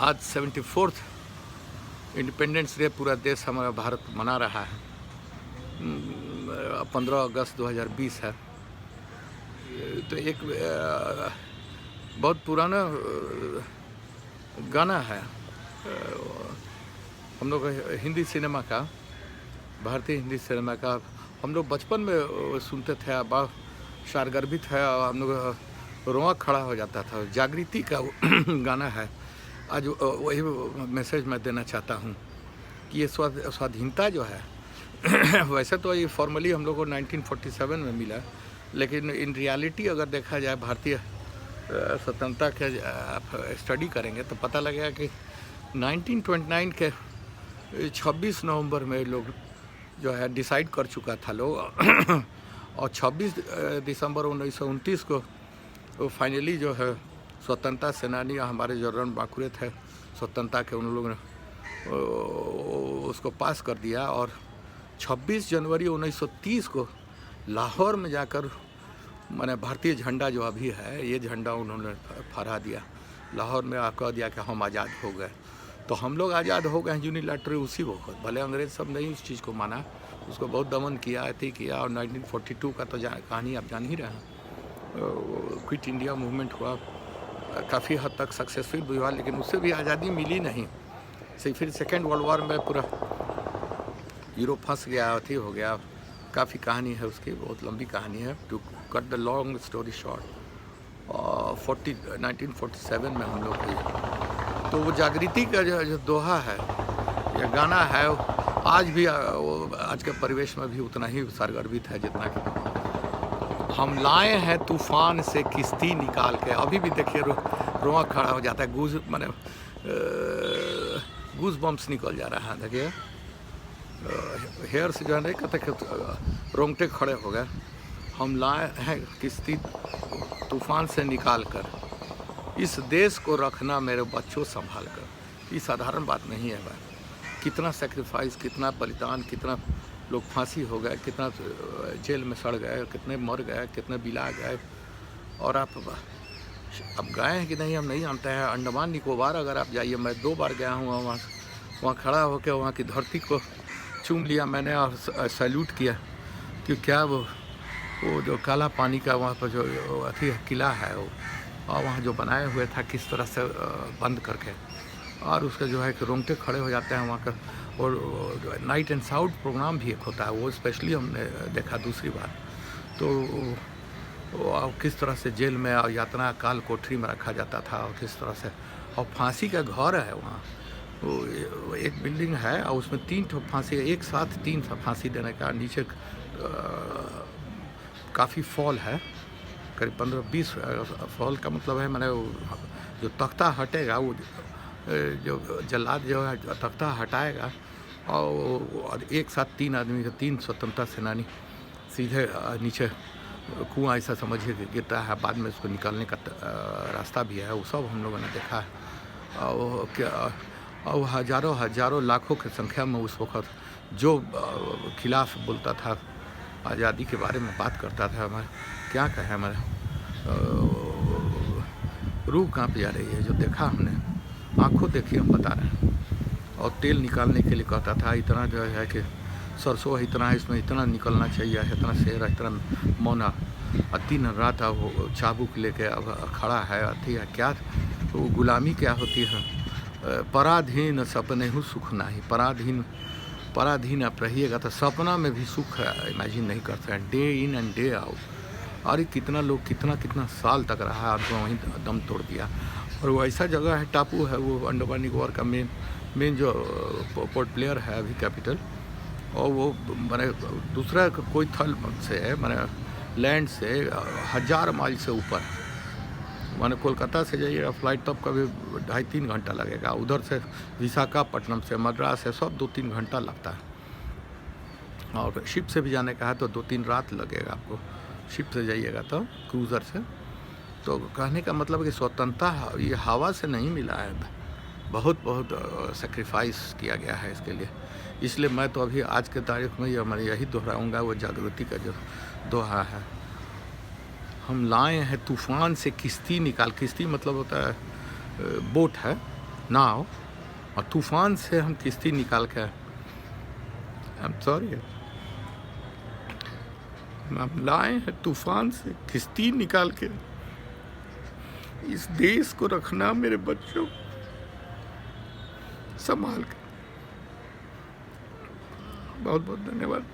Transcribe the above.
आज 74th independence day पूरा देश हमारा भारत मना रहा है। 15 अगस्त 2020 है। तो एक बहुत पुराना गाना है हम लोग हिंदी सिनेमा का, भारतीय हिंदी सिनेमा का। हम लोग बचपन में सुनते थे, बड़ा सारगर्भित है और हम लोग रोआ खड़ा हो जाता था। जागृति का गाना है। आज वही मैसेज मैं देना चाहता हूँ कि ये स्वाधीनता जो है वैसे तो ये फॉर्मली हम लोग को 1947 में मिला, लेकिन इन रियलिटी अगर देखा जाए भारतीय स्वतंत्रता के आप स्टडी करेंगे तो पता लगेगा कि 1929 के 26 नवंबर में लोग जो है डिसाइड कर चुका था लोग और 26 दिसंबर 1929 को फाइनली जो है स्वतंत्रता सेनानी हमारे जो रण बांकुरे थे स्वतंत्रता के, उन लोगों ने उसको पास कर दिया। और 26 जनवरी 1930 को लाहौर में जाकर मैंने भारतीय झंडा जो अभी है ये झंडा उन्होंने फहरा दिया। लाहौर में आकर दिया कि हम आज़ाद हो गए। तो हम लोग आज़ाद हो गए यूनिलैटरली उसी वक्त। भले अंग्रेज सब नहीं उस चीज़ को माना, उसको बहुत दमन किया, अति किया। और 1942 का तो कहानी आप जान ही रहे हैं। क्विट इंडिया मूवमेंट हुआ, काफ़ी हद तक सक्सेसफुल भी हुआ, लेकिन उससे भी आज़ादी मिली नहीं। फिर सेकेंड वर्ल्ड वॉर में पूरा यूरोप फंस गया, अथी हो गया। काफ़ी कहानी है उसकी, बहुत लंबी कहानी है। To cut the long story short, 1947 में हम लोग थे। तो वो जागृति का जो दोहा है या गाना है, आज भी वो आज के परिवेश में भी उतना ही सरगर्भित है जितना कि हम लाए हैं तूफान से किश्ती निकाल के। अभी भी देखिए रोआ खड़ा हो जाता है, गूज बम्प्स निकल जा रहा है। देखिए हेयर से जो है नहीं कहते कि रोंगटे खड़े हो गए। हम लाए हैं किश्ती तूफान से निकाल कर, इस देश को रखना मेरे बच्चों संभाल कर। ये साधारण बात नहीं है भाई। कितना सेक्रीफाइस, कितना बलिदान, कितना लोग फांसी हो गए, कितना जेल में सड़ गए, कितने मर गए, कितने बिला गए। और आप अब गए हैं कि नहीं हम नहीं जानते हैं। अंडमान निकोबार अगर आप जाइए, मैं 2 बार गया हूँ वहाँ खड़ा होकर वहाँ की धरती को चूम लिया मैंने और सैल्यूट किया कि क्या वो जो काला पानी का वहाँ पर जो अथी किला है वो, और वहाँ जो बनाए हुए था किस तरह से बंद करके, और उसका जो है कि रोंगटे खड़े हो जाते हैं वहाँ का। और नाइट एंड साउंड प्रोग्राम भी एक होता है, वो स्पेशली हमने देखा दूसरी बार। तो किस तरह से जेल में और यातना काल कोठरी में रखा जाता था और किस तरह से। और फांसी का घर है वहाँ, वो एक बिल्डिंग है और उसमें 3 फांसी, एक साथ 3 फांसी देने का। नीचे काफ़ी फॉल है, करीब 15-20 फॉल का मतलब है मैंने जो तख्ता हटेगा, वो जो जल्लाद जो है तख्ता हटाएगा और एक साथ 3 आदमी का 3 स्वतंत्रता सेनानी सीधे नीचे कुआं ऐसा समझिए कि गिरता है। बाद में उसको निकालने का रास्ता भी है, वो सब हम लोगों ने देखा है। और हज़ारों लाखों की संख्या में उस वक्त जो खिलाफ बोलता था, आज़ादी के बारे में बात करता था, हमारे क्या कहें, हमारे रूह काँप जा रही है जो देखा हमने। आँखों देखी हम बता रहे हैं। और तेल निकालने के लिए कहता था इतना जो है कि सरसों है इतना है, इसमें इतना निकलना चाहिए, इतना शेर है, इतना मोना। और दिन रात वो चाबुक लेके अब खड़ा है। अथी है क्या, वो गुलामी क्या होती है। पराधीन सपने हूँ सुख नहीं, पराधीन आप रहिएगा तो सपना में भी सुख इमेजिन नहीं करते हैं। Day in and day out. और कितना लोग कितना साल तक रहा, तो वहीं दम तोड़ दिया। और वो ऐसा जगह है, टापू है वो, अंडमान निकोबार का मेन जो पोर्ट प्लेयर है अभी कैपिटल। और वो मैंने दूसरा कोई थल से है, मैंने लैंड से 1000 माइल से ऊपर। मैंने कोलकाता से जाइएगा फ्लाइट तब कभी 2.5-3 घंटा लगेगा। उधर से विशाखापट्टनम से मद्रास से सब 2-3 घंटा लगता है। और शिप से भी जाने का है तो 2-3 रात लगेगा आपको, शिप से जाइएगा तो, क्रूज़र से। तो कहने का मतलब कि स्वतंत्रता ये हवा से नहीं मिला है, बहुत सेक्रीफाइस किया गया है इसके लिए। इसलिए मैं तो अभी आज के तारीख में मैं यही दोहराऊँगा, वो जागृति का जो दोहा है, हम लाए हैं तूफान से किश्ती निकाल। किश्ती मतलब होता है बोट है, नाव और तूफान से हम किश्ती निकाल के, आई एम सॉरी, हम लाए हैं तूफान से किश्ती निकाल के। इस देश को रखना मेरे बच्चों संभाल के। बहुत बहुत धन्यवाद।